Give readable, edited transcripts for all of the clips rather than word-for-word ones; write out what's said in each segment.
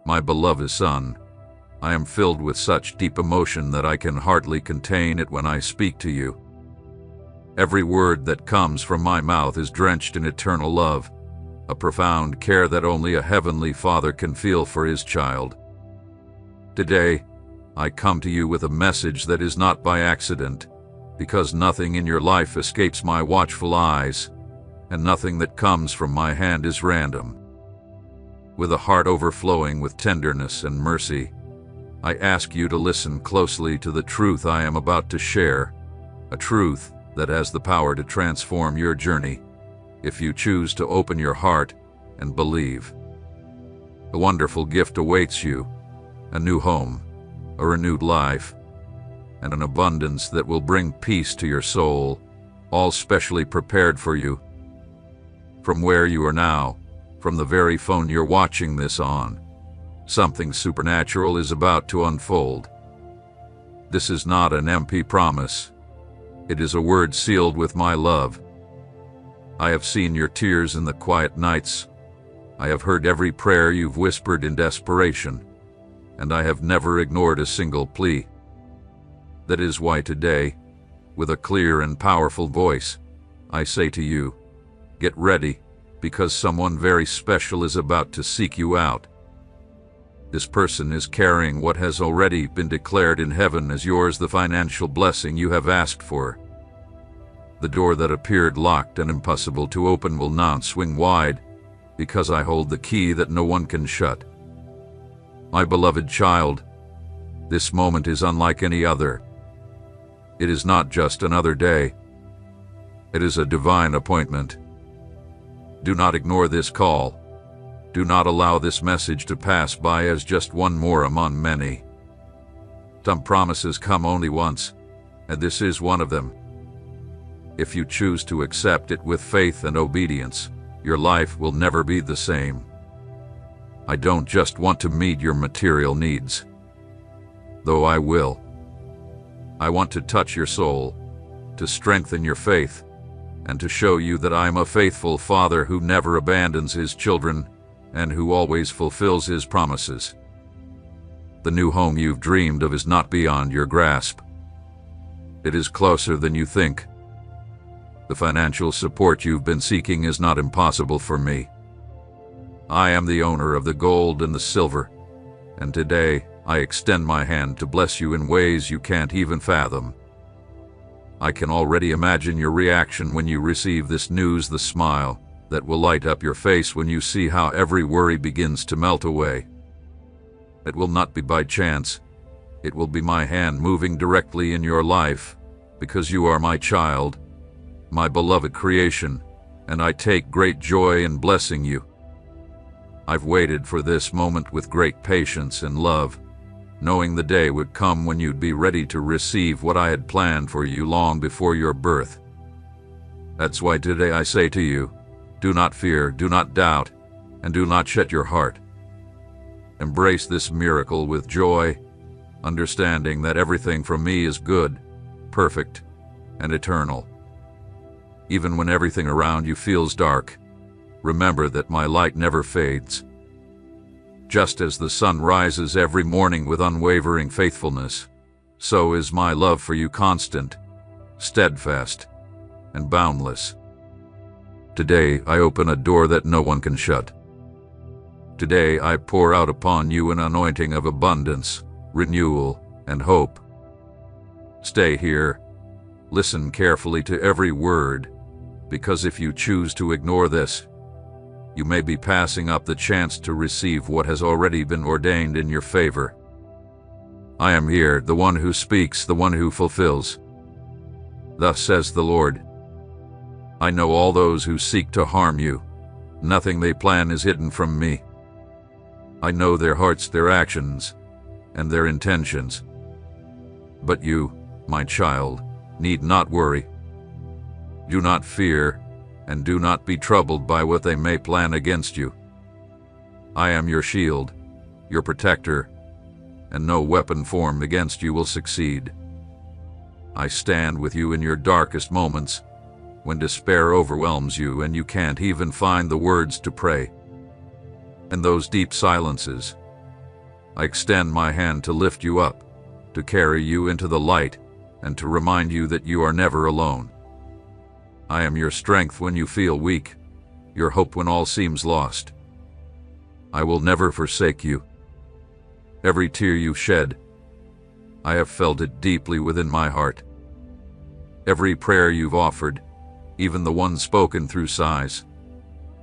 My beloved son, I am filled with such deep emotion that I can hardly contain it when I speak to you. Every word that comes from my mouth is drenched in eternal love, a profound care that only a heavenly Father can feel for his child. Today, I come to you with a message that is not by accident, because nothing in your life escapes my watchful eyes, and nothing that comes from my hand is random. With a heart overflowing with tenderness and mercy, I ask you to listen closely to the truth I am about to share, a truth that has the power to transform your journey, if you choose to open your heart and believe. A wonderful gift awaits you, a new home, a renewed life, and an abundance that will bring peace to your soul, all specially prepared for you. From where you are now, from the very phone you're watching this on, something supernatural is about to unfold. This is not an empty promise. It is a word sealed with my love. I have seen your tears in the quiet nights. I have heard every prayer you've whispered in desperation, and I have never ignored a single plea. That is why today, with a clear and powerful voice, I say to you, get ready, because someone very special is about to seek you out. This person is carrying what has already been declared in heaven as yours, the financial blessing you have asked for. The door that appeared locked and impossible to open will now swing wide, because I hold the key that no one can shut. My beloved child, this moment is unlike any other. It is not just another day. It is a divine appointment. Do not ignore this call. Do not allow this message to pass by as just one more among many. Some promises come only once, and this is one of them. If you choose to accept it with faith and obedience, your life will never be the same. I don't just want to meet your material needs, though I will. I want to touch your soul, to strengthen your faith, and to show you that I am a faithful Father who never abandons his children and who always fulfills his promises. The new home you've dreamed of is not beyond your grasp. It is closer than you think. The financial support you've been seeking is not impossible for me. I am the owner of the gold and the silver, and today I extend my hand to bless you in ways you can't even fathom. I can already imagine your reaction when you receive this news, the smile that will light up your face when you see how every worry begins to melt away. It will not be by chance. It will be my hand moving directly in your life, because you are my child, my beloved creation, and I take great joy in blessing you. I've waited for this moment with great patience and love, knowing the day would come when you'd be ready to receive what I had planned for you long before your birth. That's why today I say to you, do not fear, do not doubt, and do not shut your heart. Embrace this miracle with joy, understanding that everything from me is good, perfect, and eternal. Even when everything around you feels dark, remember that my light never fades. Just as the sun rises every morning with unwavering faithfulness, so is my love for you constant, steadfast, and boundless. Today I open a door that no one can shut. Today I pour out upon you an anointing of abundance, renewal, and hope. Stay here. Listen carefully to every word, because if you choose to ignore this, you may be passing up the chance to receive what has already been ordained in your favor. I am here, the one who speaks, the one who fulfills. Thus says the Lord. I know all those who seek to harm you. Nothing they plan is hidden from me. I know their hearts, their actions, and their intentions. But you, my child, need not worry. Do not fear, and do not be troubled by what they may plan against you. I am your shield, your protector, and no weapon formed against you will succeed. I stand with you in your darkest moments, when despair overwhelms you and you can't even find the words to pray. In those deep silences, I extend my hand to lift you up, to carry you into the light, and to remind you that you are never alone. I am your strength when you feel weak, your hope when all seems lost. I will never forsake you. Every tear you shed, I have felt it deeply within my heart. Every prayer you've offered, even the one spoken through sighs,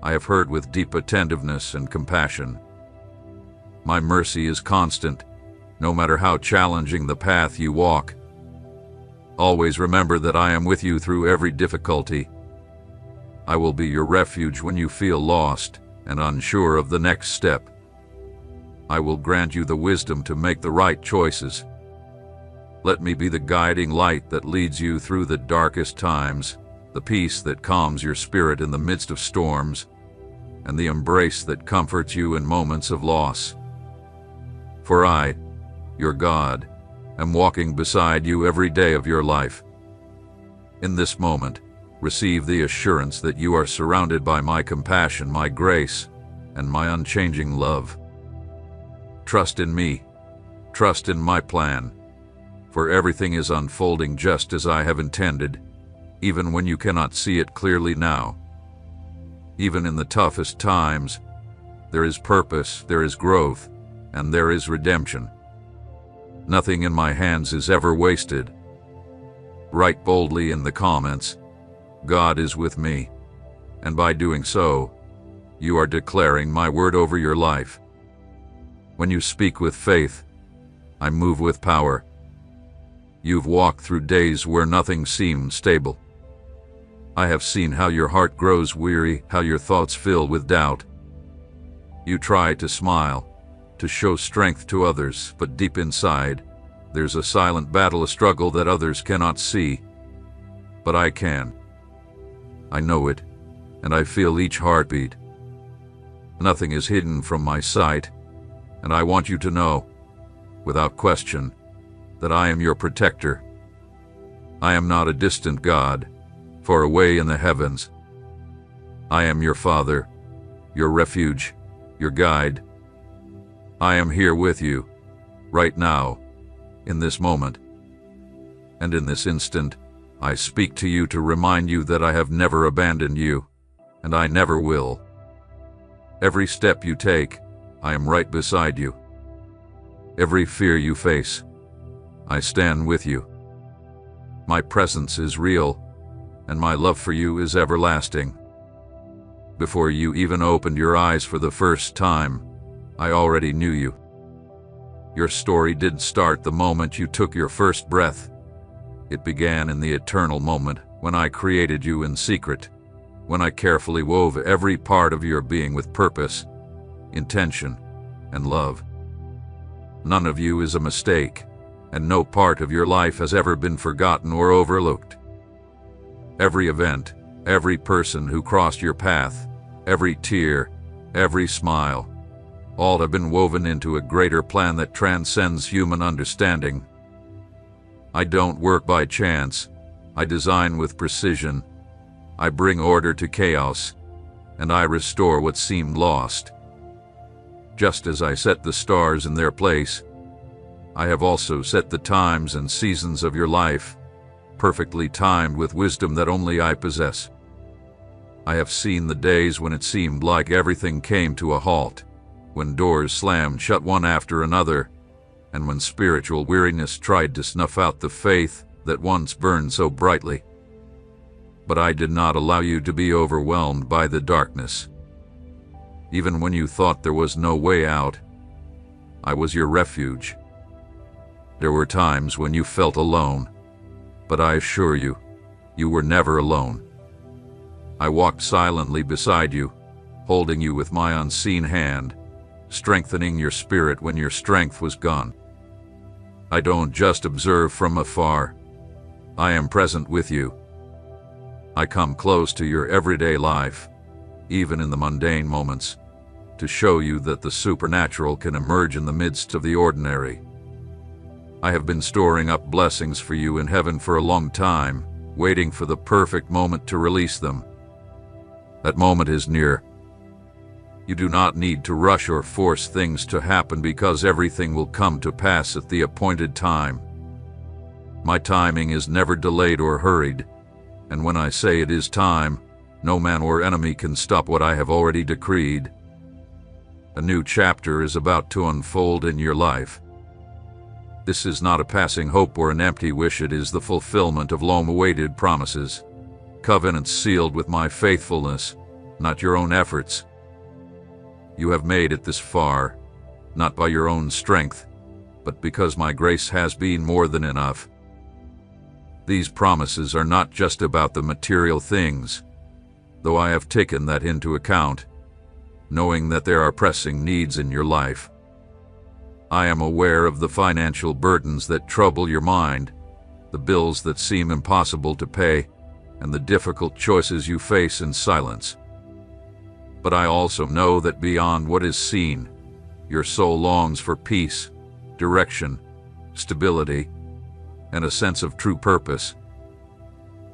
I have heard with deep attentiveness and compassion. My mercy is constant, no matter how challenging the path you walk. Always remember that I am with you through every difficulty. I will be your refuge when you feel lost and unsure of the next step. I will grant you the wisdom to make the right choices. Let me be the guiding light that leads you through the darkest times, the peace that calms your spirit in the midst of storms, and the embrace that comforts you in moments of loss. For I, your God, am walking beside you every day of your life. In this moment, receive the assurance that you are surrounded by my compassion, my grace, and my unchanging love. Trust in me, trust in my plan, for everything is unfolding just as I have intended, even when you cannot see it clearly now. Even in the toughest times, there is purpose, there is growth, and there is redemption. Nothing in my hands is ever wasted. Write boldly in the comments, God is with me, and by doing so, you are declaring my word over your life. When you speak with faith, I move with power. You've walked through days where nothing seemed stable. I have seen how your heart grows weary, how your thoughts fill with doubt. You try to smile, to show strength to others, but deep inside, there's a silent battle, a struggle that others cannot see. But I can. I know it, and I feel each heartbeat. Nothing is hidden from my sight, and I want you to know, without question, that I am your protector. I am not a distant God, far away in the heavens. I am your Father, your refuge, your guide. I am here with you, right now, in this moment. And in this instant, I speak to you to remind you that I have never abandoned you, and I never will. Every step you take, I am right beside you. Every fear you face, I stand with you. My presence is real, and my love for you is everlasting. Before you even opened your eyes for the first time, I already knew you. Your story didn't start the moment you took your first breath. It began in the eternal moment when I created you in secret, when I carefully wove every part of your being with purpose, intention, and love. None of you is a mistake, and no part of your life has ever been forgotten or overlooked. Every event, every person who crossed your path, every tear, every smile, all have been woven into a greater plan that transcends human understanding. I don't work by chance. I design with precision. I bring order to chaos, and I restore what seemed lost. Just as I set the stars in their place, I have also set the times and seasons of your life, perfectly timed with wisdom that only I possess. I have seen the days when it seemed like everything came to a halt, when doors slammed shut one after another, and when spiritual weariness tried to snuff out the faith that once burned so brightly. But I did not allow you to be overwhelmed by the darkness. Even when you thought there was no way out, I was your refuge. There were times when you felt alone, but I assure you, you were never alone. I walked silently beside you, holding you with my unseen hand, strengthening your spirit when your strength was gone. I don't just observe from afar. I am present with you. I come close to your everyday life, even in the mundane moments, to show you that the supernatural can emerge in the midst of the ordinary. I have been storing up blessings for you in heaven for a long time, waiting for the perfect moment to release them. That moment is near. You do not need to rush or force things to happen, because everything will come to pass at the appointed time. My timing is never delayed or hurried, and when I say it is time, no man or enemy can stop what I have already decreed. A new chapter is about to unfold in your life. This is not a passing hope or an empty wish. It is the fulfillment of long-awaited promises, covenants sealed with my faithfulness, not your own efforts. You have made it this far, not by your own strength, but because my grace has been more than enough. These promises are not just about the material things, though I have taken that into account, knowing that there are pressing needs in your life. I am aware of the financial burdens that trouble your mind, the bills that seem impossible to pay, and the difficult choices you face in silence. But I also know that beyond what is seen, your soul longs for peace, direction, stability, and a sense of true purpose.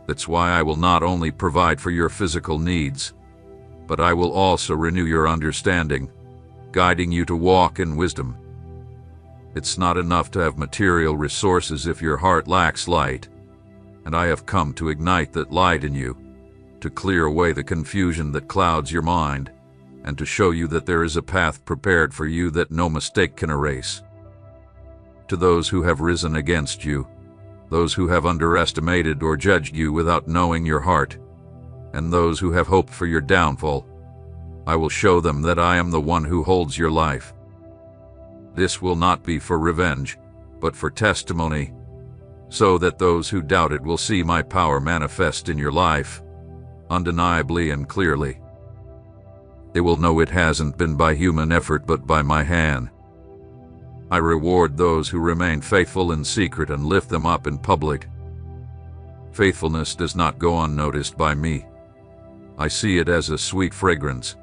That's why I will not only provide for your physical needs, but I will also renew your understanding, guiding you to walk in wisdom. It's not enough to have material resources if your heart lacks light, and I have come to ignite that light in you, to clear away the confusion that clouds your mind, and to show you that there is a path prepared for you that no mistake can erase. To those who have risen against you, those who have underestimated or judged you without knowing your heart, and those who have hoped for your downfall, I will show them that I am the one who holds your life. This will not be for revenge, but for testimony, so that those who doubt it will see my power manifest in your life, undeniably and clearly. They will know it hasn't been by human effort but by my hand. I reward those who remain faithful in secret and lift them up in public. Faithfulness does not go unnoticed by me. I see it as a sweet fragrance,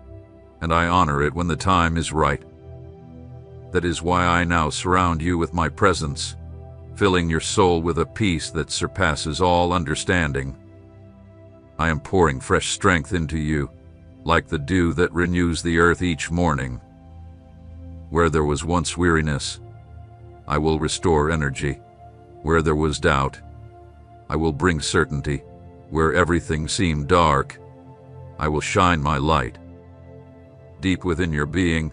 and I honor it when the time is right. That is why I now surround you with my presence, filling your soul with a peace that surpasses all understanding. I am pouring fresh strength into you, like the dew that renews the earth each morning. Where there was once weariness, I will restore energy. Where there was doubt, I will bring certainty. Where everything seemed dark, I will shine my light. Deep within your being,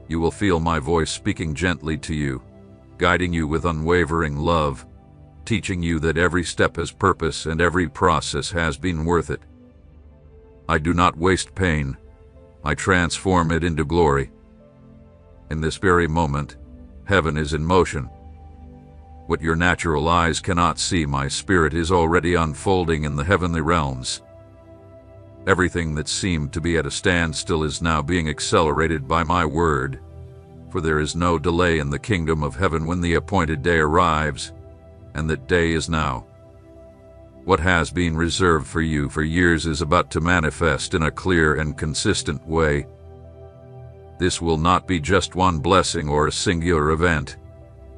you will feel my voice speaking gently to you, guiding you with unwavering love, teaching you that every step has purpose and every process has been worth it. I do not waste pain. I transform it into glory. In this very moment, heaven is in motion. What your natural eyes cannot see, my spirit is already unfolding in the heavenly realms. Everything that seemed to be at a standstill is now being accelerated by my word, for there is no delay in the kingdom of heaven when the appointed day arrives, and that day is now. What has been reserved for you for years is about to manifest in a clear and consistent way. This will not be just one blessing or a singular event,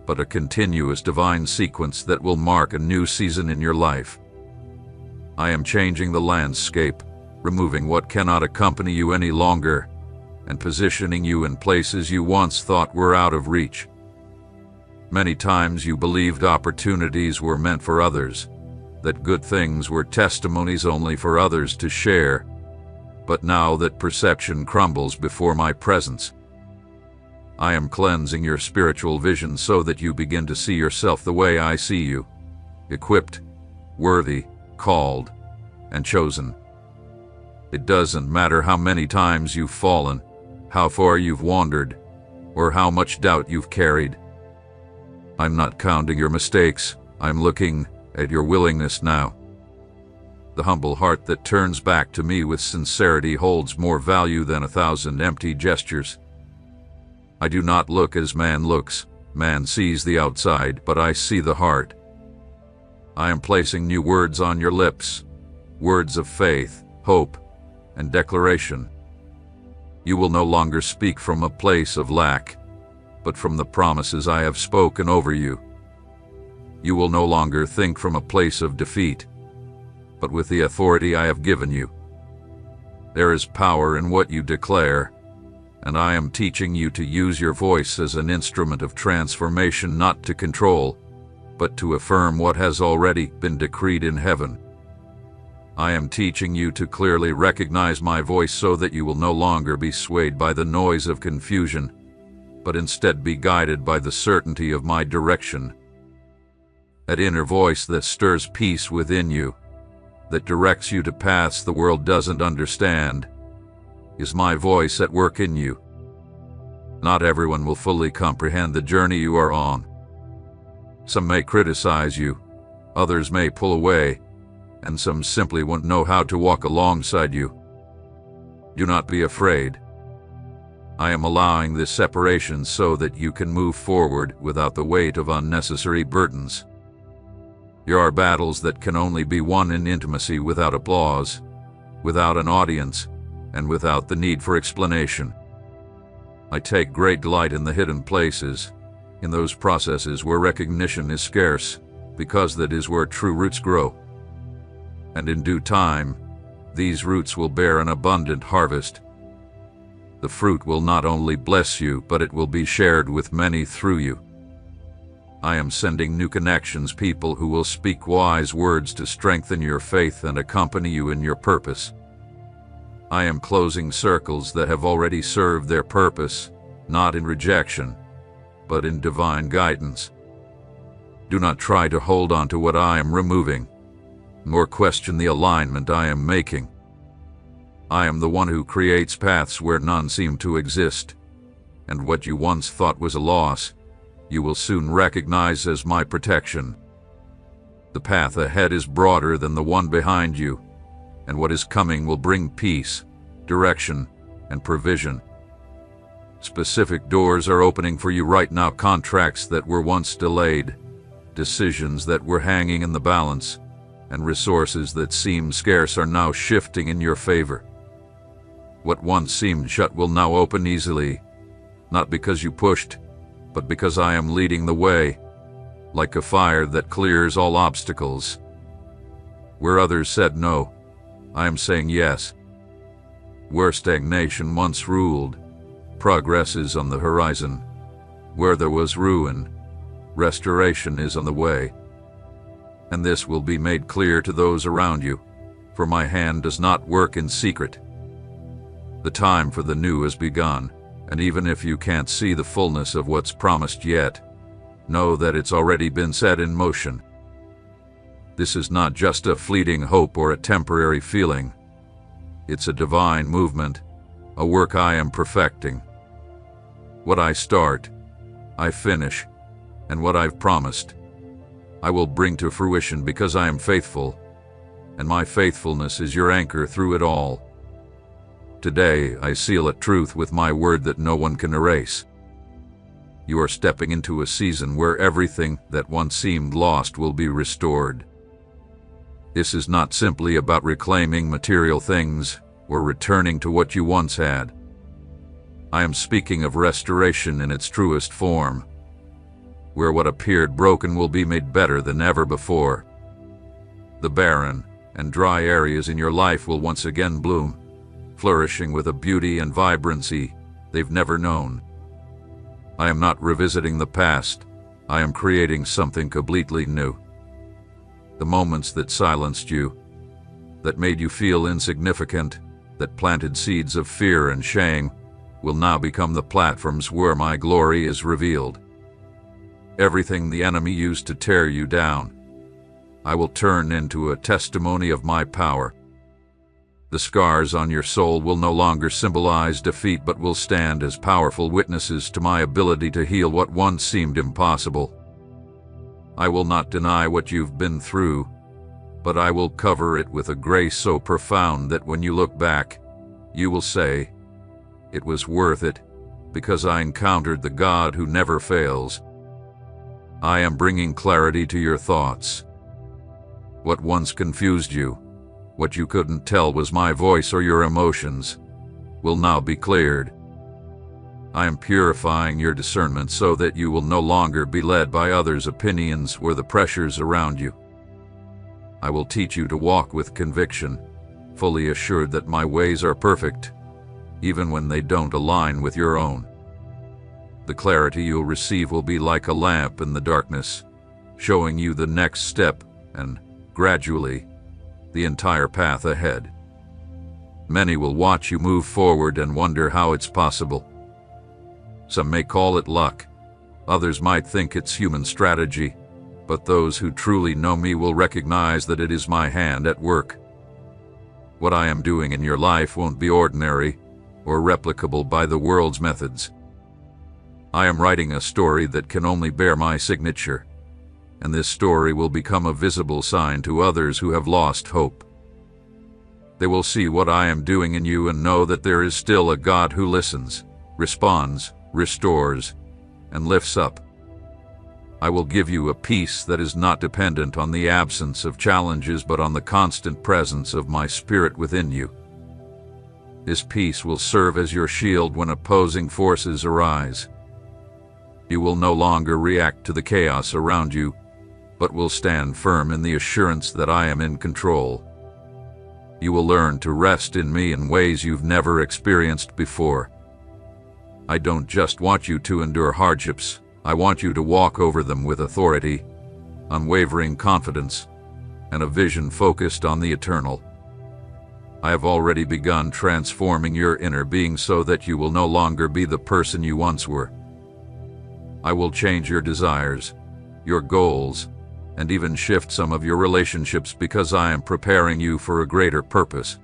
but a continuous divine sequence that will mark a new season in your life. I am changing the landscape, removing what cannot accompany you any longer, and positioning you in places you once thought were out of reach. Many times you believed opportunities were meant for others, that good things were testimonies only for others to share, but now that perception crumbles before my presence, I am cleansing your spiritual vision so that you begin to see yourself the way I see you, equipped, worthy, called, and chosen. It doesn't matter how many times you've fallen, how far you've wandered, or how much doubt you've carried. I'm not counting your mistakes. I'm looking at your willingness now. The humble heart that turns back to me with sincerity holds more value than 1,000 empty gestures. I do not look as man looks. Man sees the outside, but I see the heart. I am placing new words on your lips, words of faith, hope, and declaration. You will no longer speak from a place of lack, but from the promises I have spoken over you. You will no longer think from a place of defeat, but with the authority I have given you. There is power in what you declare, and I am teaching you to use your voice as an instrument of transformation, not to control, but to affirm what has already been decreed in heaven. I am teaching you to clearly recognize my voice so that you will no longer be swayed by the noise of confusion, but instead be guided by the certainty of my direction. That inner voice that stirs peace within you, that directs you to paths the world doesn't understand, is my voice at work in you. Not everyone will fully comprehend the journey you are on. Some may criticize you, others may pull away, and some simply won't know how to walk alongside you. Do not be afraid. I am allowing this separation so that you can move forward without the weight of unnecessary burdens. There are battles that can only be won in intimacy, without applause, without an audience, and without the need for explanation. I take great delight in the hidden places, in those processes where recognition is scarce, because that is where true roots grow. And in due time, these roots will bear an abundant harvest. The fruit will not only bless you, but it will be shared with many through you. I am sending new connections, people who will speak wise words to strengthen your faith and accompany you in your purpose. I am closing circles that have already served their purpose, not in rejection, but in divine guidance. Do not try to hold on to what I am removing, nor question the alignment I am making. I am the one who creates paths where none seem to exist, and what you once thought was a loss, you will soon recognize as my protection. The path ahead is broader than the one behind you, and what is coming will bring peace, direction, and provision. Specific doors are opening for you right now, contracts that were once delayed, decisions that were hanging in the balance, and resources that seemed scarce are now shifting in your favor. What once seemed shut will now open easily, not because you pushed, but because I am leading the way, like a fire that clears all obstacles. Where others said no, I am saying yes. Where stagnation once ruled, progress is on the horizon. Where there was ruin, restoration is on the way. And this will be made clear to those around you, for my hand does not work in secret. The time for the new has begun, and even if you can't see the fullness of what's promised yet, know that it's already been set in motion. This is not just a fleeting hope or a temporary feeling. It's a divine movement, a work I am perfecting. What I start, I finish, and what I've promised, I will bring to fruition, because I am faithful, and my faithfulness is your anchor through it all. Today, I seal a truth with my word that no one can erase. You are stepping into a season where everything that once seemed lost will be restored. This is not simply about reclaiming material things or returning to what you once had. I am speaking of restoration in its truest form, where what appeared broken will be made better than ever before. The barren and dry areas in your life will once again bloom, flourishing with a beauty and vibrancy they've never known. I am not revisiting the past, I am creating something completely new. The moments that silenced you, that made you feel insignificant, that planted seeds of fear and shame, will now become the platforms where my glory is revealed. Everything the enemy used to tear you down, I will turn into a testimony of my power. The scars on your soul will no longer symbolize defeat, but will stand as powerful witnesses to my ability to heal what once seemed impossible. I will not deny what you've been through, but I will cover it with a grace so profound that when you look back, you will say, "It was worth it, because I encountered the God who never fails." I am bringing clarity to your thoughts. What once confused you, what you couldn't tell was my voice or your emotions, will now be cleared. I am purifying your discernment so that you will no longer be led by others' opinions or the pressures around you. I will teach you to walk with conviction, fully assured that my ways are perfect, even when they don't align with your own. The clarity you'll receive will be like a lamp in the darkness, showing you the next step and, gradually, the entire path ahead. Many will watch you move forward and wonder how it's possible. Some may call it luck, others might think it's human strategy, but those who truly know me will recognize that it is my hand at work. What I am doing in your life won't be ordinary or replicable by the world's methods. I am writing a story that can only bear my signature, and this story will become a visible sign to others who have lost hope. They will see what I am doing in you and know that there is still a God who listens, responds, restores, and lifts up. I will give you a peace that is not dependent on the absence of challenges but on the constant presence of my Spirit within you. This peace will serve as your shield when opposing forces arise. You will no longer react to the chaos around you, but will stand firm in the assurance that I am in control. You will learn to rest in me in ways you've never experienced before. I don't just want you to endure hardships, I want you to walk over them with authority, unwavering confidence, and a vision focused on the eternal. I have already begun transforming your inner being so that you will no longer be the person you once were. I will change your desires, your goals, and even shift some of your relationships because I am preparing you for a greater purpose.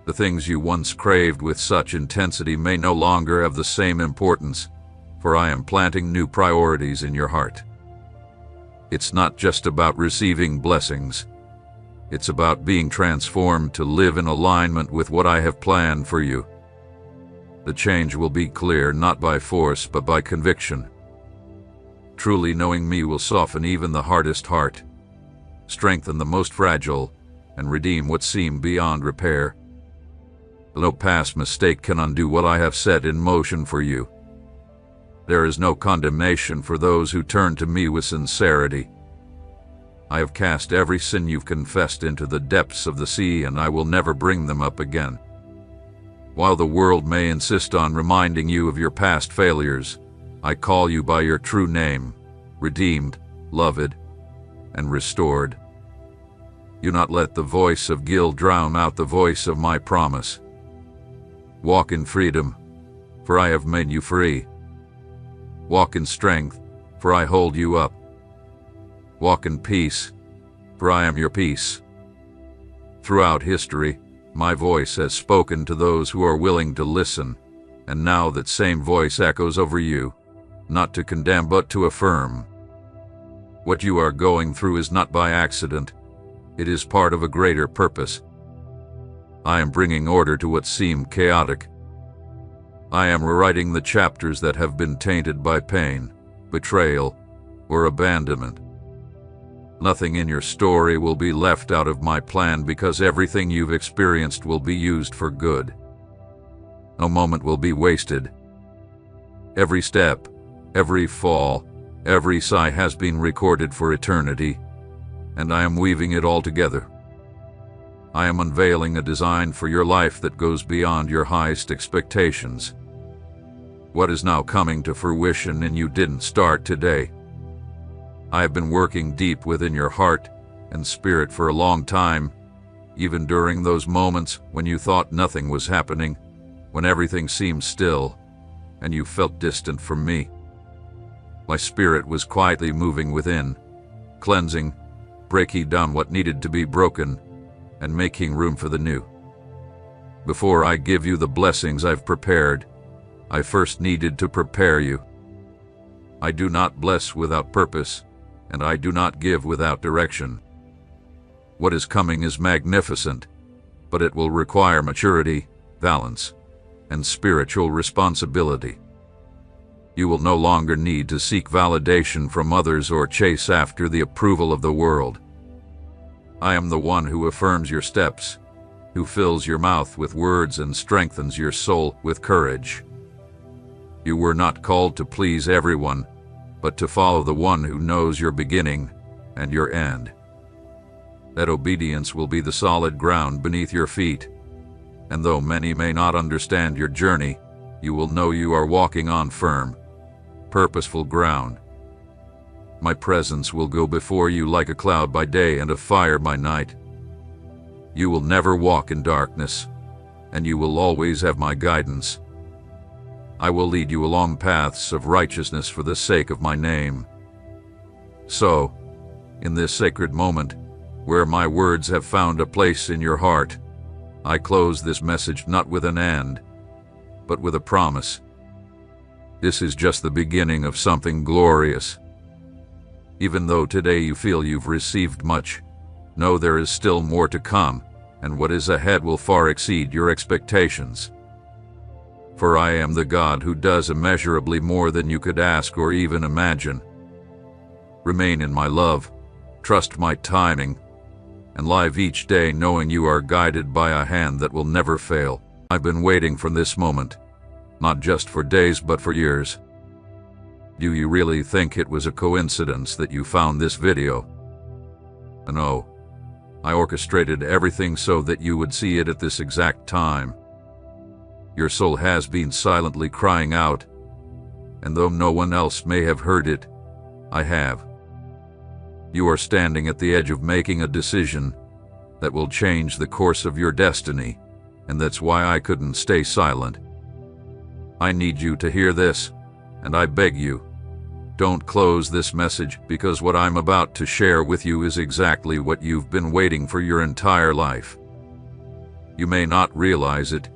The things you once craved with such intensity may no longer have the same importance, for I am planting new priorities in your heart. It's not just about receiving blessings. It's about being transformed to live in alignment with what I have planned for you. The change will be clear not by force but by conviction. Truly knowing me will soften even the hardest heart, strengthen the most fragile, and redeem what seemed beyond repair. No past mistake can undo what I have set in motion for you. There is no condemnation for those who turn to me with sincerity. I have cast every sin you've confessed into the depths of the sea, and I will never bring them up again. While the world may insist on reminding you of your past failures, I call you by your true name, redeemed, loved, and restored. Do not let the voice of guilt drown out the voice of my promise. Walk in freedom, for I have made you free. Walk in strength, for I hold you up. Walk in peace, for I am your peace. Throughout history, my voice has spoken to those who are willing to listen, and now that same voice echoes over you, not to condemn but to affirm. What you are going through is not by accident. It is part of a greater purpose. I am bringing order to what seemed chaotic. I am rewriting the chapters that have been tainted by pain, betrayal, or abandonment. Nothing in your story will be left out of my plan because everything you've experienced will be used for good. No moment will be wasted. Every step, every fall, every sigh has been recorded for eternity, and I am weaving it all together. I am unveiling a design for your life that goes beyond your highest expectations. What is now coming to fruition and you didn't start today. I have been working deep within your heart and spirit for a long time, even during those moments when you thought nothing was happening, when everything seemed still, and you felt distant from me. My spirit was quietly moving within, cleansing, breaking down what needed to be broken, and making room for the new. Before I give you the blessings I've prepared, I first needed to prepare you. I do not bless without purpose, and I do not give without direction. What is coming is magnificent, but it will require maturity, balance, and spiritual responsibility. You will no longer need to seek validation from others or chase after the approval of the world. I am the one who affirms your steps, who fills your mouth with words and strengthens your soul with courage. You were not called to please everyone, but to follow the one who knows your beginning and your end. That obedience will be the solid ground beneath your feet. And though many may not understand your journey, you will know you are walking on firm, purposeful ground. My presence will go before you like a cloud by day and a fire by night. You will never walk in darkness, and you will always have my guidance. I will lead you along paths of righteousness for the sake of my name. So, in this sacred moment, where my words have found a place in your heart, I close this message not with an "and," but with a promise. This is just the beginning of something glorious. Even though today you feel you've received much, know there is still more to come, and what is ahead will far exceed your expectations. For I am the God who does immeasurably more than you could ask or even imagine. Remain in my love, trust my timing, and live each day knowing you are guided by a hand that will never fail. I've been waiting for this moment, not just for days but for years. Do you really think it was a coincidence that you found this video? No. I orchestrated everything so that you would see it at this exact time. Your soul has been silently crying out, and though no one else may have heard it, I have. You are standing at the edge of making a decision that will change the course of your destiny, and that's why I couldn't stay silent. I need you to hear this, and I beg you, don't close this message, because what I'm about to share with you is exactly what you've been waiting for your entire life. You may not realize it,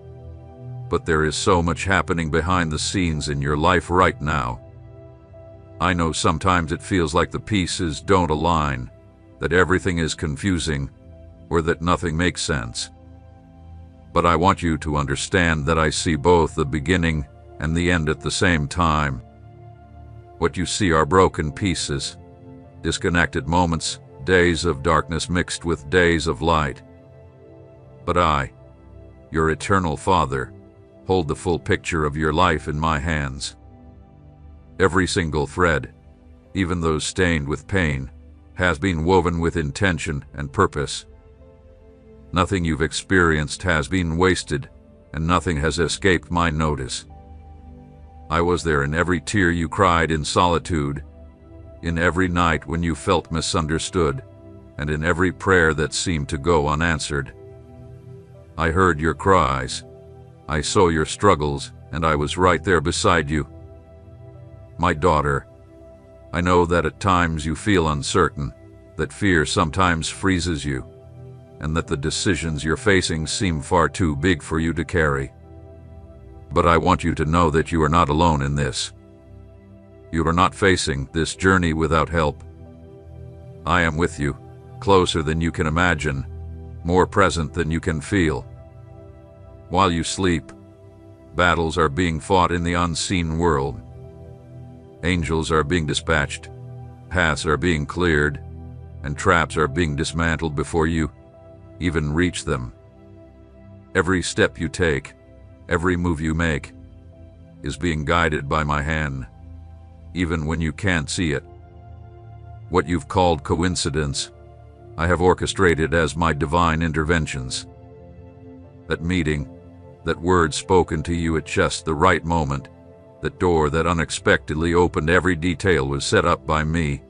but there is so much happening behind the scenes in your life right now. I know sometimes it feels like the pieces don't align, that everything is confusing, or that nothing makes sense. But I want you to understand that I see both the beginning and the end at the same time. What you see are broken pieces, disconnected moments, days of darkness mixed with days of light. But I, your eternal Father, hold the full picture of your life in my hands. Every single thread, even those stained with pain, has been woven with intention and purpose. Nothing you've experienced has been wasted, and nothing has escaped my notice. I was there in every tear you cried in solitude, in every night when you felt misunderstood, and in every prayer that seemed to go unanswered. I heard your cries, I saw your struggles, and I was right there beside you. My daughter, I know that at times you feel uncertain, that fear sometimes freezes you, and that the decisions you're facing seem far too big for you to carry. But I want you to know that you are not alone in this. You are not facing this journey without help. I am with you, closer than you can imagine, more present than you can feel. While you sleep, battles are being fought in the unseen world. Angels are being dispatched, paths are being cleared, and traps are being dismantled before you even reach them. Every step you take, every move you make, is being guided by my hand, even when you can't see it. What you've called coincidence, I have orchestrated as my divine interventions. That meeting, that word spoken to you at just the right moment, that door that unexpectedly opened, every detail was set up by me,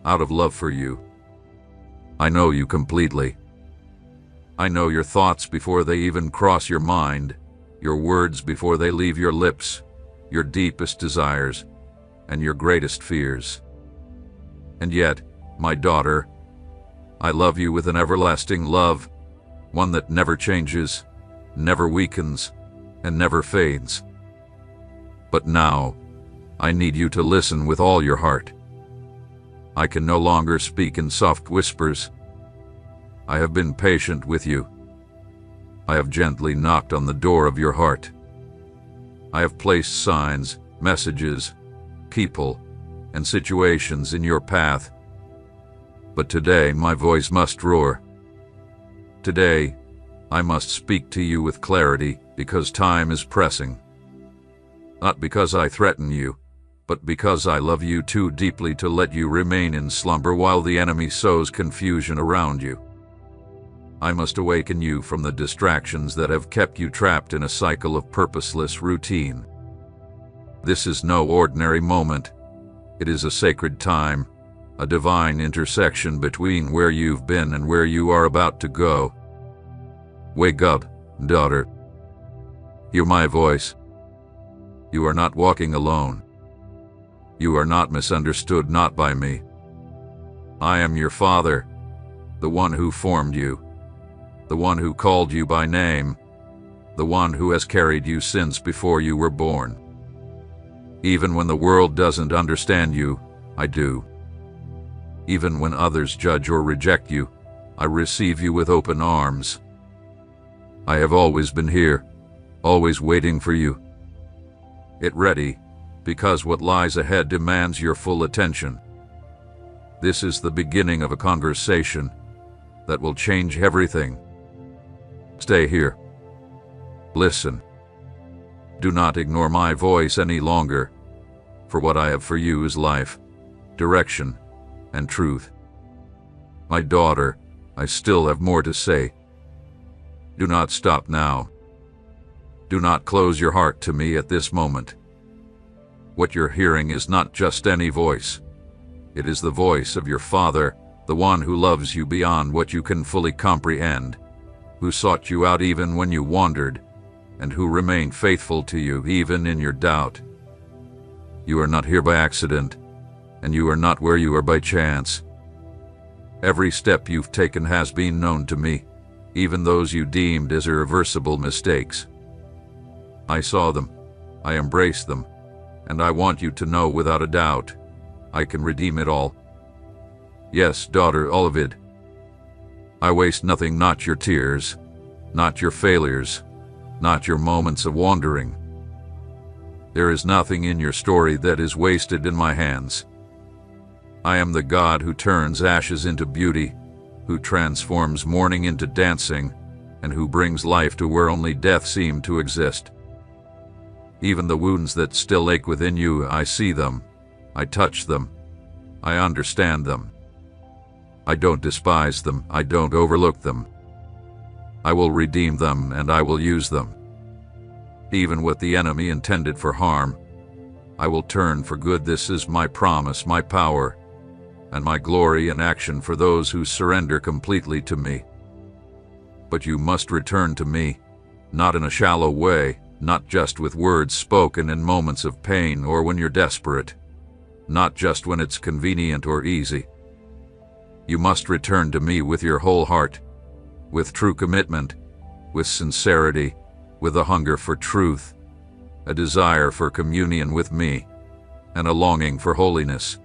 out of love for you. I know you completely. I know your thoughts before they even cross your mind, your words before they leave your lips, your deepest desires, and your greatest fears. And yet, my daughter, I love you with an everlasting love, one that never changes, never weakens, and never fades. But now, I need you to listen with all your heart. I can no longer speak in soft whispers. I have been patient with you. I have gently knocked on the door of your heart. I have placed signs, messages, people, and situations in your path. But today my voice must roar. Today, I must speak to you with clarity because time is pressing. Not because I threaten you, but because I love you too deeply to let you remain in slumber while the enemy sows confusion around you. I must awaken you from the distractions that have kept you trapped in a cycle of purposeless routine. This is no ordinary moment. It is a sacred time, a divine intersection between where you've been and where you are about to go. Wake up, daughter. Hear my voice. You are not walking alone. You are not misunderstood, not by me. I am your Father, the one who formed you, the one who called you by name, the one who has carried you since before you were born. Even when the world doesn't understand you, I do. Even when others judge or reject you, I receive you with open arms. I have always been here, always waiting for you. Get ready, because what lies ahead demands your full attention. This is the beginning of a conversation that will change everything. Stay here. Listen. Do not ignore my voice any longer, for what I have for you is life, direction, and truth. My daughter, I still have more to say. Do not stop now. Do not close your heart to me at this moment. What you're hearing is not just any voice. It is the voice of your Father, the one who loves you beyond what you can fully comprehend, who sought you out even when you wandered, and who remained faithful to you even in your doubt. You are not here by accident, and you are not where you are by chance. Every step you've taken has been known to me, even those you deemed as irreversible mistakes. I saw them, I embraced them, and I want you to know without a doubt, I can redeem it all. Yes, daughter, all of it. I waste nothing, not your tears, not your failures, not your moments of wandering. There is nothing in your story that is wasted in my hands. I am the God who turns ashes into beauty, who transforms mourning into dancing, and who brings life to where only death seemed to exist. Even the wounds that still ache within you, I see them, I touch them, I understand them. I don't despise them, I don't overlook them. I will redeem them and I will use them. Even what the enemy intended for harm, I will turn for good. This is my promise, my power, and my glory in action for those who surrender completely to me. But you must return to me, not in a shallow way, not just with words spoken in moments of pain or when you're desperate, not just when it's convenient or easy. You must return to me with your whole heart, with true commitment, with sincerity, with a hunger for truth, a desire for communion with me, and a longing for holiness.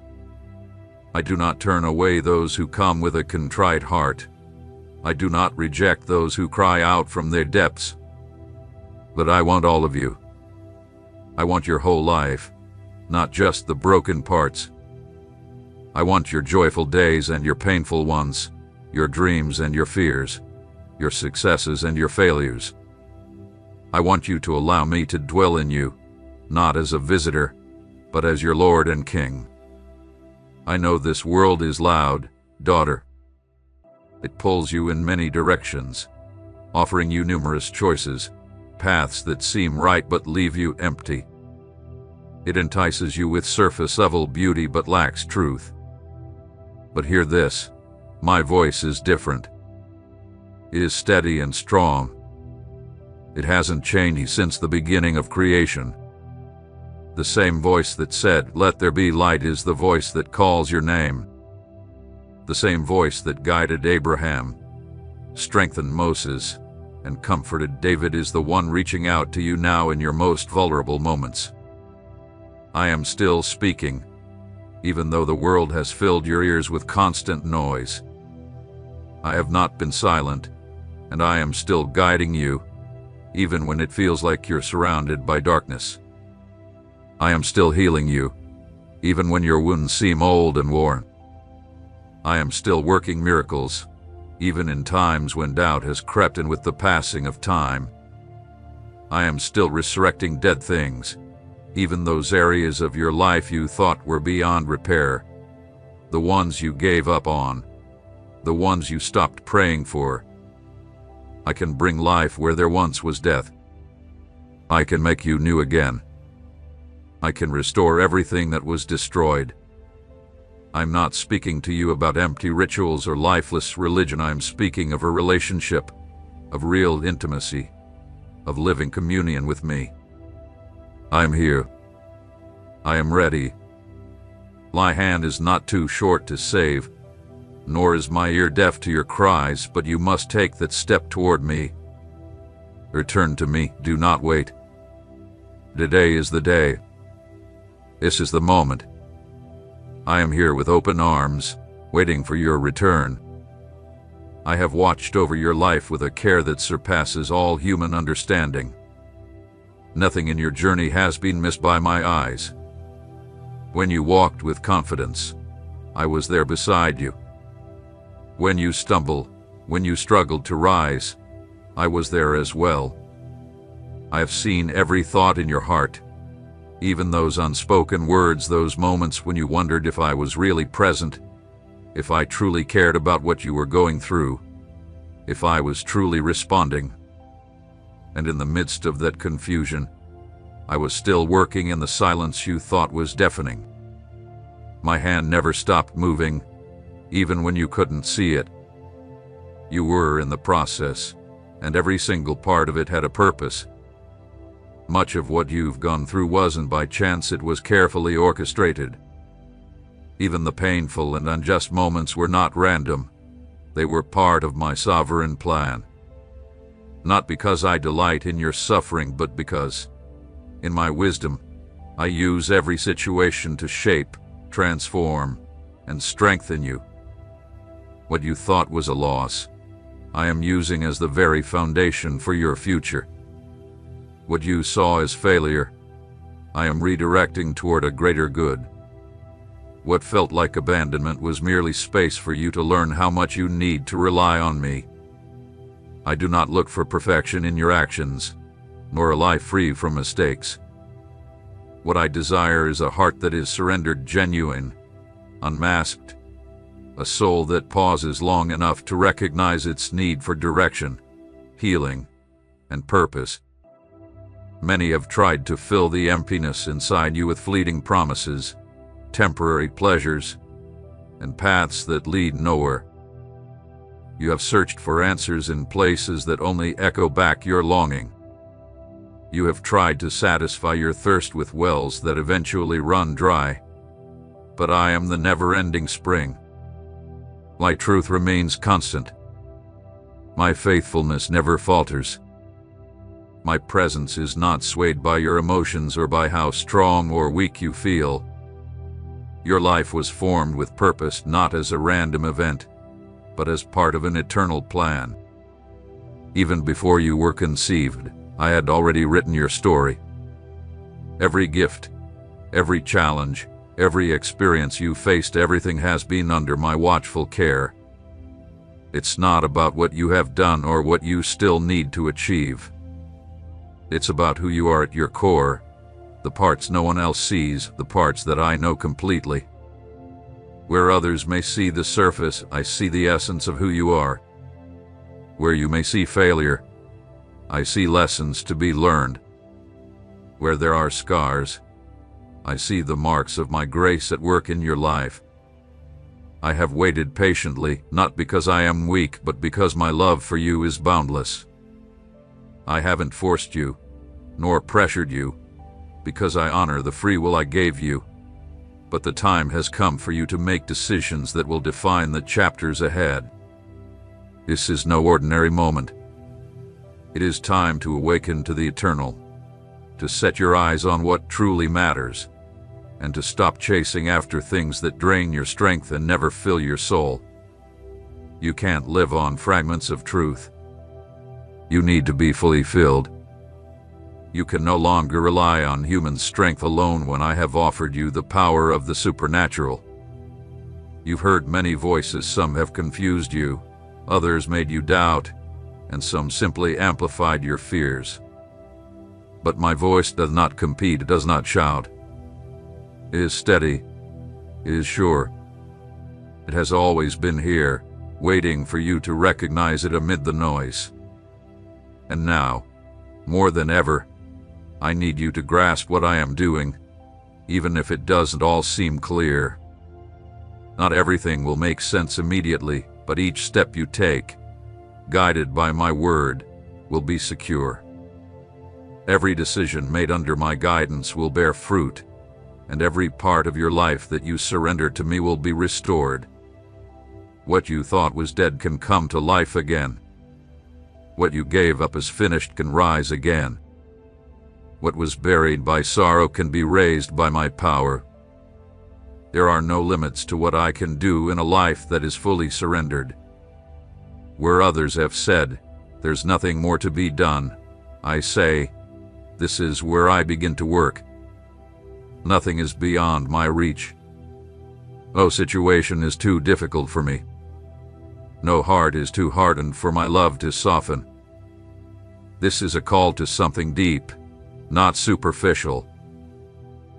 I do not turn away those who come with a contrite heart. I do not reject those who cry out from their depths. But I want all of you. I want your whole life, not just the broken parts. I want your joyful days and your painful ones, your dreams and your fears, your successes and your failures. I want you to allow me to dwell in you, not as a visitor, but as your Lord and King. I know this world is loud, daughter. It pulls you in many directions, offering you numerous choices, paths that seem right but leave you empty. It entices you with surface-level beauty but lacks truth. But hear this, my voice is different. It is steady and strong. It hasn't changed since the beginning of creation. The same voice that said, "Let there be light," is the voice that calls your name. The same voice that guided Abraham, strengthened Moses, and comforted David is the one reaching out to you now in your most vulnerable moments. I am still speaking, even though the world has filled your ears with constant noise. I have not been silent, and I am still guiding you, even when it feels like you're surrounded by darkness. I am still healing you, even when your wounds seem old and worn. I am still working miracles, even in times when doubt has crept in with the passing of time. I am still resurrecting dead things, even those areas of your life you thought were beyond repair, the ones you gave up on, the ones you stopped praying for, I can bring life where there once was death. I can make you new again. I can restore everything that was destroyed. I'm not speaking to you about empty rituals or lifeless religion. I'm speaking of a relationship, of real intimacy, of living communion with me. I'm here. I am ready. My hand is not too short to save, nor is my ear deaf to your cries, but you must take that step toward me. Return to me, do not wait. Today is the day. This is the moment. I am here with open arms, waiting for your return. I have watched over your life with a care that surpasses all human understanding. Nothing in your journey has been missed by my eyes. When you walked with confidence, I was there beside you. When you stumbled, when you struggled to rise, I was there as well. I have seen every thought in your heart, even those unspoken words, those moments when you wondered if I was really present, if I truly cared about what you were going through, if I was truly responding. And in the midst of that confusion, I was still working in the silence you thought was deafening. My hand never stopped moving, even when you couldn't see it. You were in the process, and every single part of it had a purpose. Much of what you've gone through wasn't by chance, it was carefully orchestrated. Even the painful and unjust moments were not random. They were part of my sovereign plan. Not because I delight in your suffering, but because, in my wisdom, I use every situation to shape, transform, and strengthen you. What you thought was a loss, I am using as the very foundation for your future. What you saw as failure, I am redirecting toward a greater good. What felt like abandonment was merely space for you to learn how much you need to rely on me. I do not look for perfection in your actions, nor a life free from mistakes. What I desire is a heart that is surrendered, genuine, unmasked, a soul that pauses long enough to recognize its need for direction, healing, and purpose. Many have tried to fill the emptiness inside you with fleeting promises, temporary pleasures, and paths that lead nowhere. You have searched for answers in places that only echo back your longing. You have tried to satisfy your thirst with wells that eventually run dry. But I am the never-ending spring. My truth remains constant. My faithfulness never falters. My presence is not swayed by your emotions or by how strong or weak you feel. Your life was formed with purpose, not as a random event, but as part of an eternal plan. Even before you were conceived, I had already written your story. Every gift, every challenge, every experience you faced, everything has been under my watchful care. It's not about what you have done or what you still need to achieve. It's about who you are at your core, the parts no one else sees, the parts that I know completely. Where others may see the surface, I see the essence of who you are. Where you may see failure, I see lessons to be learned. Where there are scars, I see the marks of my grace at work in your life. I have waited patiently, not because I am weak, but because my love for you is boundless. I haven't forced you, nor pressured you, because I honor the free will I gave you. But the time has come for you to make decisions that will define the chapters ahead. This is no ordinary moment. It is time to awaken to the eternal, to set your eyes on what truly matters, and to stop chasing after things that drain your strength and never fill your soul. You can't live on fragments of truth. You need to be fully filled. You can no longer rely on human strength alone when I have offered you the power of the supernatural. You've heard many voices, some have confused you, others made you doubt, and some simply amplified your fears. But my voice does not compete, it does not shout. It is steady, it is sure. It has always been here, waiting for you to recognize it amid the noise. And now, more than ever, I need you to grasp what I am doing, even if it doesn't all seem clear. Not everything will make sense immediately, but each step you take, guided by my word, will be secure. Every decision made under my guidance will bear fruit, and every part of your life that you surrender to me will be restored. What you thought was dead can come to life again. What you gave up as finished can rise again. What was buried by sorrow can be raised by my power. There are no limits to what I can do in a life that is fully surrendered. Where others have said, "There's nothing more to be done," I say, "This is where I begin to work." Nothing is beyond my reach. No situation is too difficult for me. No heart is too hardened for my love to soften. This is a call to something deep, not superficial.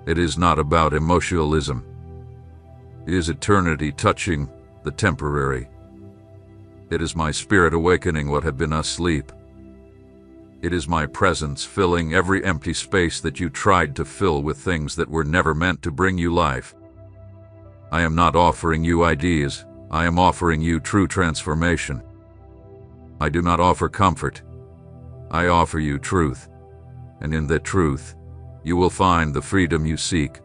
It is not about emotionalism. It is eternity touching the temporary. It is my spirit awakening what had been asleep. It is my presence filling every empty space that you tried to fill with things that were never meant to bring you life. I am not offering you ideas. I am offering you true transformation. I do not offer comfort. I offer you truth. And in that truth, you will find the freedom you seek.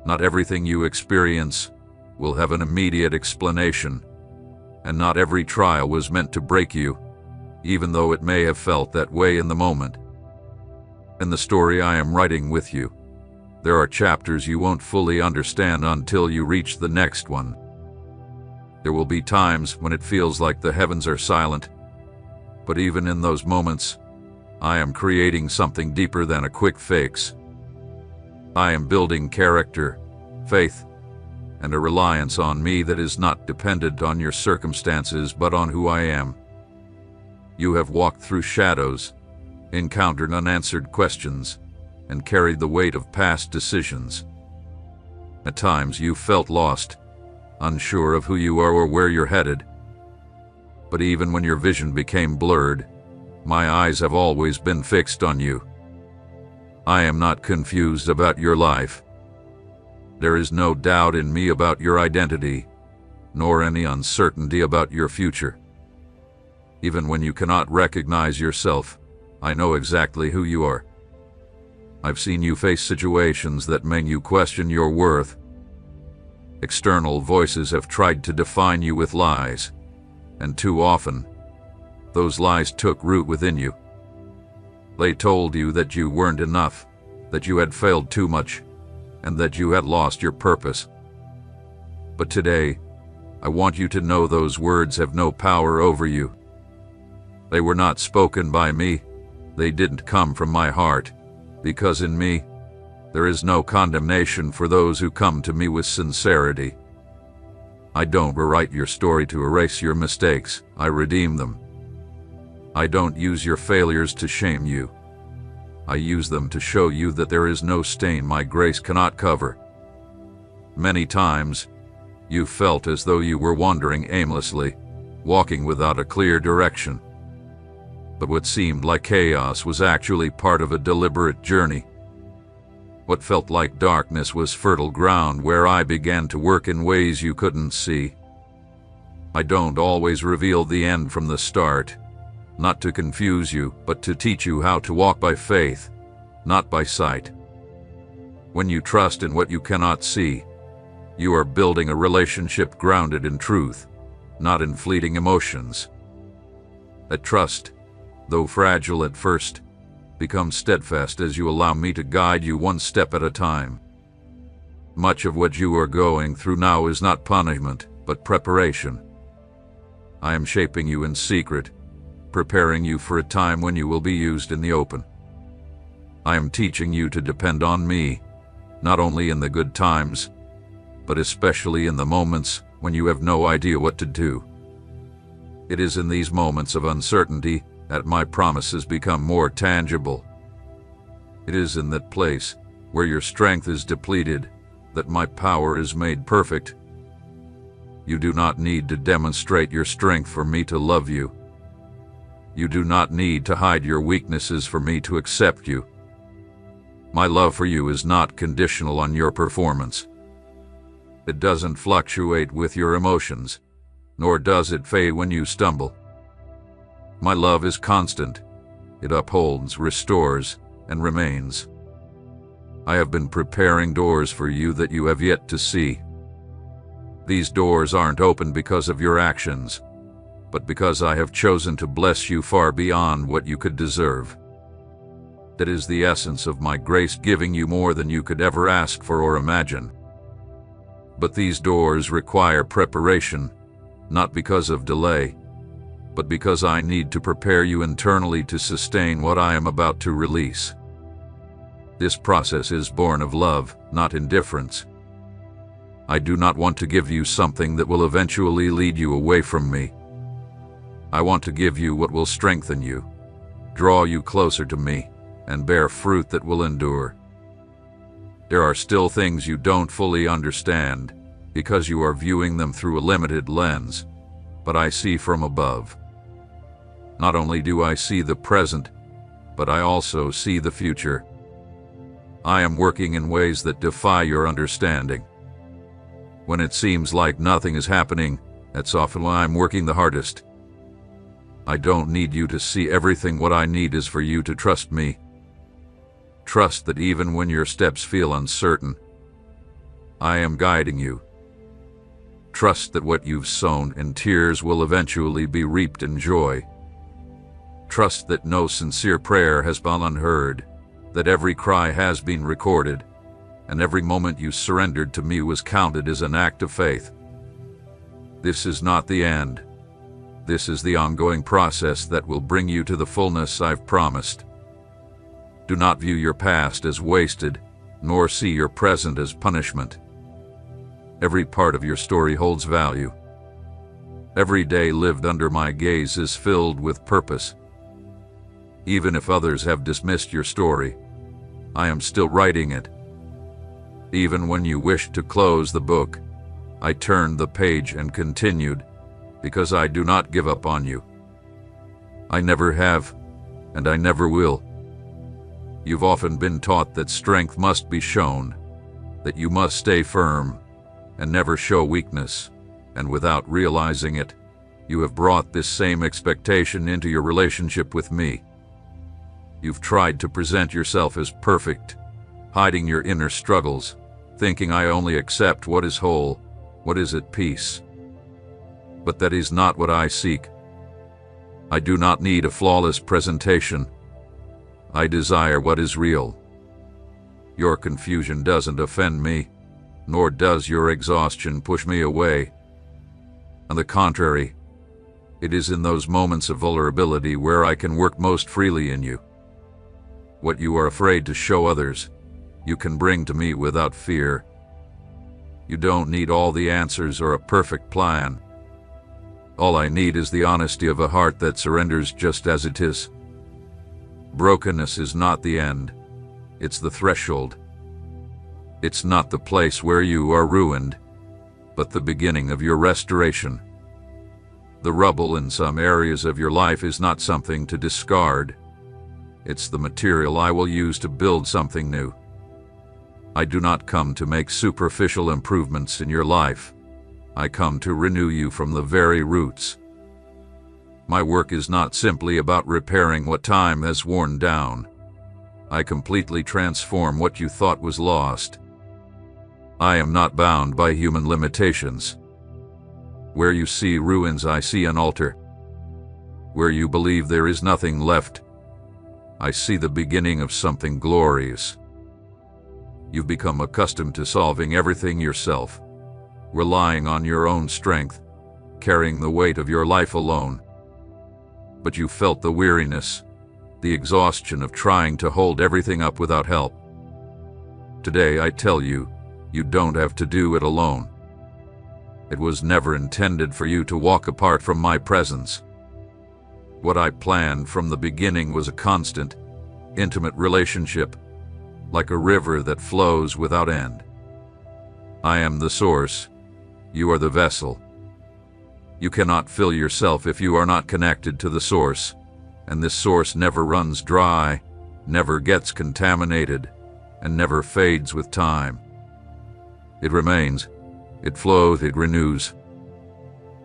Not everything you experience will have an immediate explanation, and not every trial was meant to break you, even though it may have felt that way in the moment. In the story I am writing with you, there are chapters you won't fully understand until you reach the next one. There will be times when it feels like the heavens are silent, but even in those moments, I am creating something deeper than a quick fix. I am building character, faith, and a reliance on me that is not dependent on your circumstances but on who I am. You have walked through shadows, encountered unanswered questions, and carried the weight of past decisions. At times you felt lost, unsure of who you are or where you're headed. But even when your vision became blurred, my eyes have always been fixed on you. I am not confused about your life. There is no doubt in me about your identity, nor any uncertainty about your future. Even when you cannot recognize yourself, I know exactly who you are. I've seen you face situations that make you question your worth. External voices have tried to define you with lies, and too often, those lies took root within you. They told you that you weren't enough, that you had failed too much, and that you had lost your purpose. But today, I want you to know those words have no power over you. They were not spoken by me. They didn't come from my heart, because in me, there is no condemnation for those who come to me with sincerity. I don't rewrite your story to erase your mistakes. I redeem them. I don't use your failures to shame you. I use them to show you that there is no stain my grace cannot cover. Many times, you felt as though you were wandering aimlessly, walking without a clear direction. But what seemed like chaos was actually part of a deliberate journey. What felt like darkness was fertile ground where I began to work in ways you couldn't see. I don't always reveal the end from the start, not to confuse you, but to teach you how to walk by faith, not by sight. When you trust in what you cannot see, you are building a relationship grounded in truth, not in fleeting emotions. That trust, though fragile at first, becomes steadfast as you allow me to guide you one step at a time. Much of what you are going through now is not punishment, but preparation. I am shaping you in secret, preparing you for a time when you will be used in the open. I am teaching you to depend on me, not only in the good times, but especially in the moments when you have no idea what to do. It is in these moments of uncertainty that my promises become more tangible. It is in that place where your strength is depleted that my power is made perfect. You do not need to demonstrate your strength for me to love you. You do not need to hide your weaknesses for me to accept you. My love for you is not conditional on your performance. It doesn't fluctuate with your emotions, nor does it fade when you stumble. My love is constant. It upholds, restores, and remains. I have been preparing doors for you that you have yet to see. These doors aren't open because of your actions, but because I have chosen to bless you far beyond what you could deserve. That is the essence of my grace, giving you more than you could ever ask for or imagine. But these doors require preparation, not because of delay, but because I need to prepare you internally to sustain what I am about to release. This process is born of love, not indifference. I do not want to give you something that will eventually lead you away from me. I want to give you what will strengthen you, draw you closer to me, and bear fruit that will endure. There are still things you don't fully understand because you are viewing them through a limited lens, but I see from above. Not only do I see the present, but I also see the future. I am working in ways that defy your understanding. When it seems like nothing is happening, that's often when I'm working the hardest. I don't need you to see everything. What I need is for you to trust me. Trust that even when your steps feel uncertain, I am guiding you. Trust that what you've sown in tears will eventually be reaped in joy. Trust that no sincere prayer has gone unheard, that every cry has been recorded, and every moment you surrendered to me was counted as an act of faith. This is not the end. This is the ongoing process that will bring you to the fullness I've promised. Do not view your past as wasted, nor see your present as punishment. Every part of your story holds value. Every day lived under my gaze is filled with purpose. Even if others have dismissed your story, I am still writing it. Even when you wished to close the book, I turned the page and continued, because I do not give up on you. I never have, and I never will. You've often been taught that strength must be shown, that you must stay firm and never show weakness, and without realizing it, you have brought this same expectation into your relationship with me. You've tried to present yourself as perfect, hiding your inner struggles, thinking I only accept what is whole, what is at peace. But that is not what I seek. I do not need a flawless presentation. I desire what is real. Your confusion doesn't offend me, nor does your exhaustion push me away. On the contrary, it is in those moments of vulnerability where I can work most freely in you. What you are afraid to show others, you can bring to me without fear. You don't need all the answers or a perfect plan. All I need is the honesty of a heart that surrenders just as it is. Brokenness is not the end, it's the threshold. It's not the place where you are ruined, but the beginning of your restoration. The rubble in some areas of your life is not something to discard. It's the material I will use to build something new. I do not come to make superficial improvements in your life. I come to renew you from the very roots. My work is not simply about repairing what time has worn down. I completely transform what you thought was lost. I am not bound by human limitations. Where you see ruins, I see an altar. Where you believe there is nothing left, I see the beginning of something glorious. You've become accustomed to solving everything yourself, relying on your own strength, carrying the weight of your life alone. But you felt the weariness, the exhaustion of trying to hold everything up without help. Today I tell you, you don't have to do it alone. It was never intended for you to walk apart from my presence. What I planned from the beginning was a constant, intimate relationship, like a river that flows without end. I am the source. You are the vessel. You cannot fill yourself if you are not connected to the source. and this source never runs dry, never gets contaminated, and never fades with time. It remains, it flows, it renews.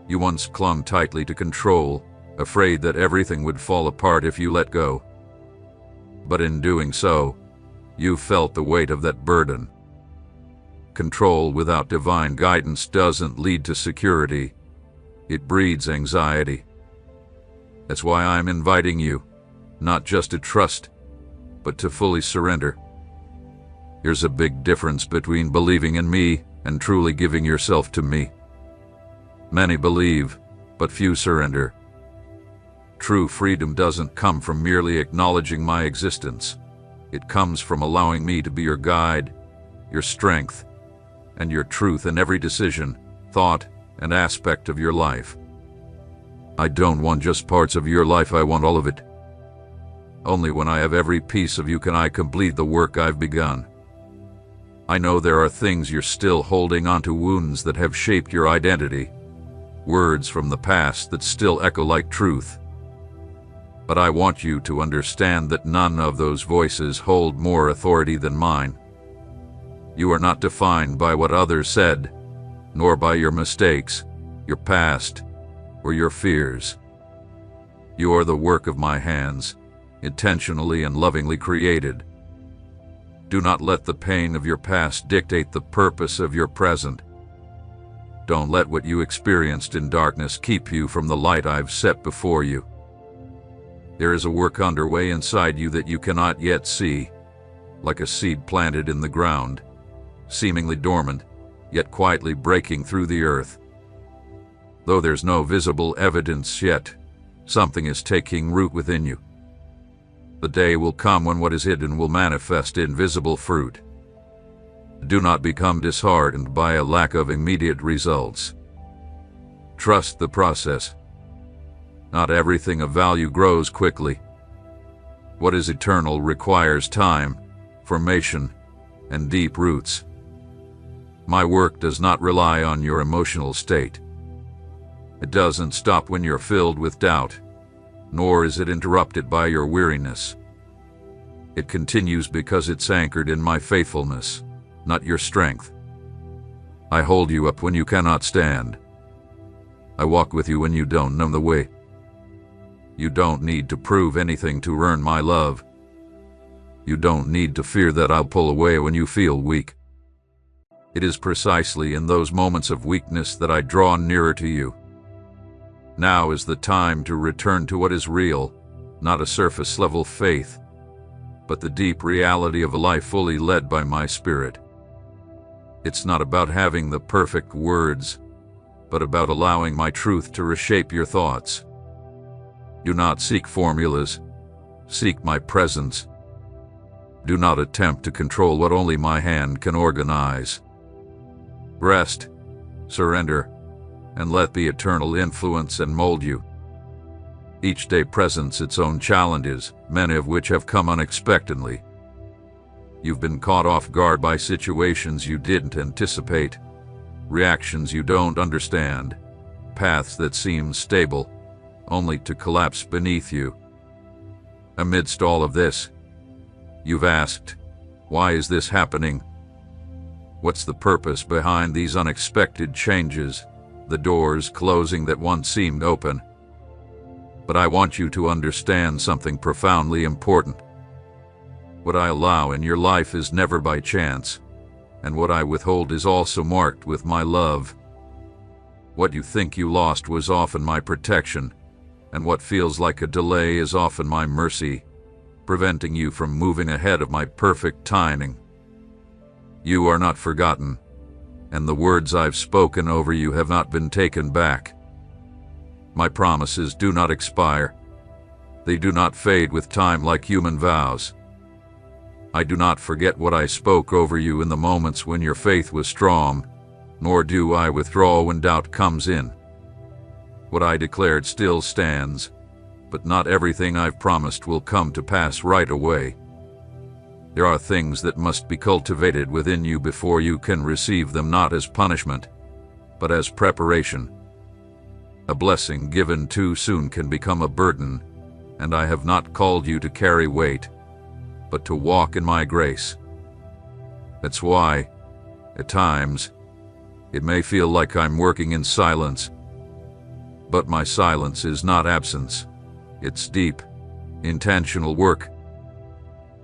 You once clung tightly to control, afraid that everything would fall apart if you let go. But in doing so, you felt the weight of that burden. Control without divine guidance doesn't lead to security. It breeds anxiety. That's why I'm inviting you, not just to trust, but to fully surrender. Here's a big difference between believing in me and truly giving yourself to me. Many believe, but few surrender. True freedom doesn't come from merely acknowledging my existence. It comes from allowing me to be your guide, your strength, and your truth in every decision, thought, and aspect of your life. I don't want just parts of your life, I want all of it. Only when I have every piece of you can I complete the work I've begun. I know there are things you're still holding on to, wounds that have shaped your identity, words from the past that still echo like truth. But I want you to understand that none of those voices hold more authority than mine. You are not defined by what others said, nor by your mistakes, your past, or your fears. You are the work of my hands, intentionally and lovingly created. Do not let the pain of your past dictate the purpose of your present. Don't let what you experienced in darkness keep you from the light I've set before you. There is a work underway inside you that you cannot yet see, like a seed planted in the ground, seemingly dormant, yet quietly breaking through the earth. Though there's no visible evidence yet, something is taking root within you. The day will come when what is hidden will manifest in visible fruit. Do not become disheartened by a lack of immediate results. Trust the process. Not everything of value grows quickly. What is eternal requires time, formation, and deep roots. My work does not rely on your emotional state. It doesn't stop when you're filled with doubt, nor is it interrupted by your weariness. It continues because it's anchored in my faithfulness, not your strength. I hold you up when you cannot stand. I walk with you when you don't know the way. You don't need to prove anything to earn my love. You don't need to fear that I'll pull away when you feel weak. It is precisely in those moments of weakness that I draw nearer to you. Now is the time to return to what is real, not a surface-level faith, but the deep reality of a life fully led by my Spirit. It's not about having the perfect words, but about allowing my truth to reshape your thoughts. Do not seek formulas, seek my presence. Do not attempt to control what only my hand can organize. Rest, surrender, and let the eternal influence and mold you. Each day presents its own challenges, many of which have come unexpectedly. You've been caught off guard by situations you didn't anticipate, reactions you don't understand, paths that seem stable, only to collapse beneath you. Amidst all of this, you've asked, why is this happening? What's the purpose behind these unexpected changes, the doors closing that once seemed open? But I want you to understand something profoundly important. What I allow in your life is never by chance, and what I withhold is also marked with my love. What you think you lost was often my protection, and what feels like a delay is often my mercy, preventing you from moving ahead of my perfect timing. You are not forgotten, and the words I've spoken over you have not been taken back. My promises do not expire. They do not fade with time like human vows. I do not forget what I spoke over you in the moments when your faith was strong, nor do I withdraw when doubt comes in. What I declared still stands, but not everything I've promised will come to pass right away. There are things that must be cultivated within you before you can receive them, not as punishment, but as preparation. A blessing given too soon can become a burden, and I have not called you to carry weight, but to walk in my grace. That's why, at times, it may feel like I'm working in silence, but my silence is not absence. It's deep, intentional work.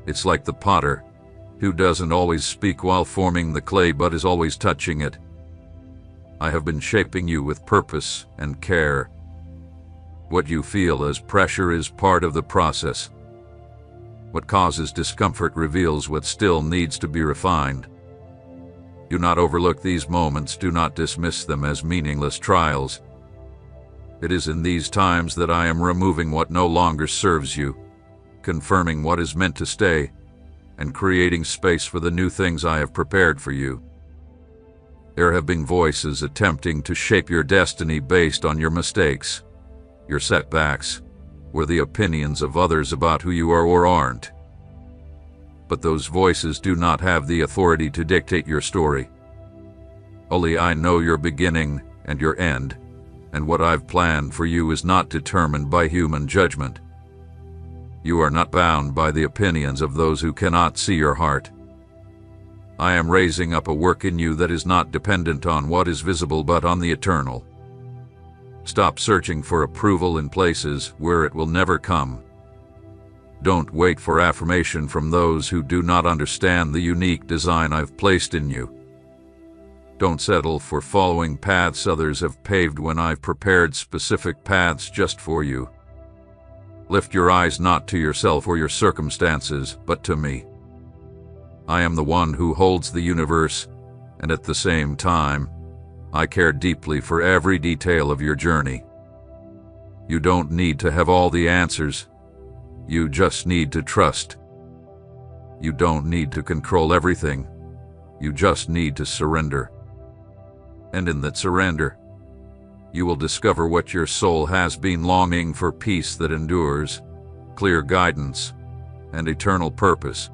It's like the potter, who doesn't always speak while forming the clay but is always touching it. I have been shaping you with purpose and care. What you feel as pressure is part of the process. What causes discomfort reveals what still needs to be refined. Do not overlook these moments, do not dismiss them as meaningless trials. It is in these times that I am removing what no longer serves you, confirming what is meant to stay, and creating space for the new things I have prepared for you. There have been voices attempting to shape your destiny based on your mistakes, your setbacks, or the opinions of others about who you are or aren't. But those voices do not have the authority to dictate your story. Only I know your beginning and your end, and what I've planned for you is not determined by human judgment. You are not bound by the opinions of those who cannot see your heart. I am raising up a work in you that is not dependent on what is visible but on the eternal. Stop searching for approval in places where it will never come. Don't wait for affirmation from those who do not understand the unique design I've placed in you. Don't settle for following paths others have paved when I've prepared specific paths just for you. Lift your eyes not to yourself or your circumstances, but to me. I am the one who holds the universe, and at the same time, I care deeply for every detail of your journey. You don't need to have all the answers. You just need to trust. You don't need to control everything. You just need to surrender. And in that surrender, you will discover what your soul has been longing for: peace that endures, clear guidance, and eternal purpose.